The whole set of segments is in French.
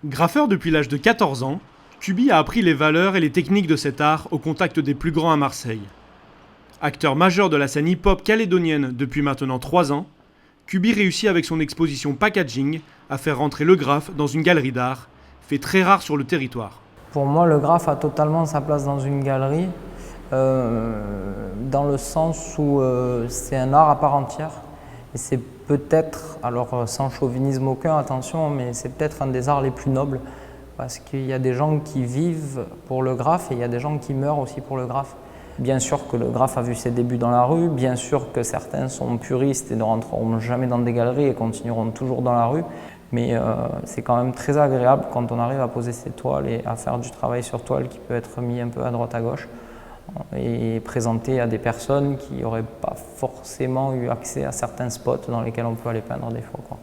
Graffeur depuis l'âge de 14 ans, Kubi a appris les valeurs et les techniques de cet art au contact des plus grands à Marseille. Acteur majeur de la scène hip-hop calédonienne depuis maintenant 3 ans, Kubi réussit avec son exposition Packaging à faire rentrer le graphe dans une galerie d'art, fait très rare sur le territoire. Pour moi, le graphe a totalement sa place dans une galerie, dans le sens où c'est un art à part entière. Et c'est peut-être, alors sans chauvinisme aucun, attention, mais c'est peut-être un des arts les plus nobles, parce qu'il y a des gens qui vivent pour le graphe et il y a des gens qui meurent aussi pour le graphe. Bien sûr que le graphe a vu ses débuts dans la rue, bien sûr que certains sont puristes et ne rentreront jamais dans des galeries et continueront toujours dans la rue, mais c'est quand même très agréable quand on arrive à poser ses toiles et à faire du travail sur toile qui peut être mis un peu à droite à gauche et présenté à des personnes qui n'auraient pas forcément eu accès à certains spots dans lesquels on peut aller peindre des fois, quoi.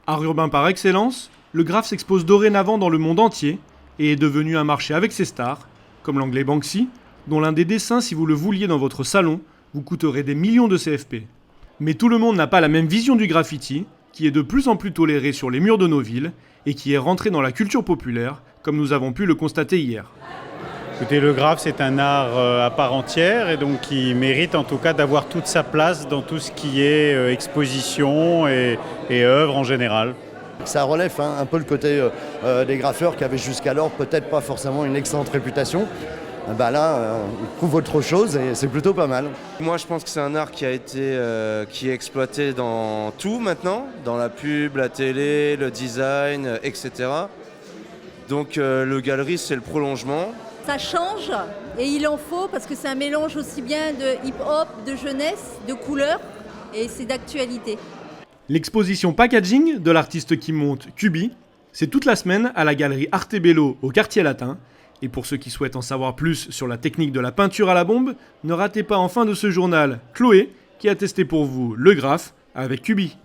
Art urbain par excellence, le graphe s'expose dorénavant dans le monde entier et est devenu un marché avec ses stars, comme l'anglais Banksy, dont l'un des dessins, si vous le vouliez dans votre salon, vous coûterait des millions de CFP. Mais tout le monde n'a pas la même vision du graffiti, qui est de plus en plus toléré sur les murs de nos villes et qui est rentré dans la culture populaire, comme nous avons pu le constater hier. Écoutez, le graphe, c'est un art à part entière et donc qui mérite en tout cas d'avoir toute sa place dans tout ce qui est exposition et œuvre en général. Ça relève un peu le côté des graffeurs qui avaient jusqu'alors peut-être pas forcément une excellente réputation. Là, ils prouvent autre chose et c'est plutôt pas mal. Moi, je pense que c'est un art qui est exploité dans tout maintenant, dans la pub, la télé, le design, etc. Donc le galerie, c'est le prolongement. Ça change et il en faut parce que c'est un mélange aussi bien de hip-hop, de jeunesse, de couleurs et c'est d'actualité. L'exposition Packaging de l'artiste qui monte Kubi, c'est toute la semaine à la galerie Artebello au quartier latin. Et pour ceux qui souhaitent en savoir plus sur la technique de la peinture à la bombe, ne ratez pas en fin de ce journal Chloé qui a testé pour vous le graphe avec Kubi.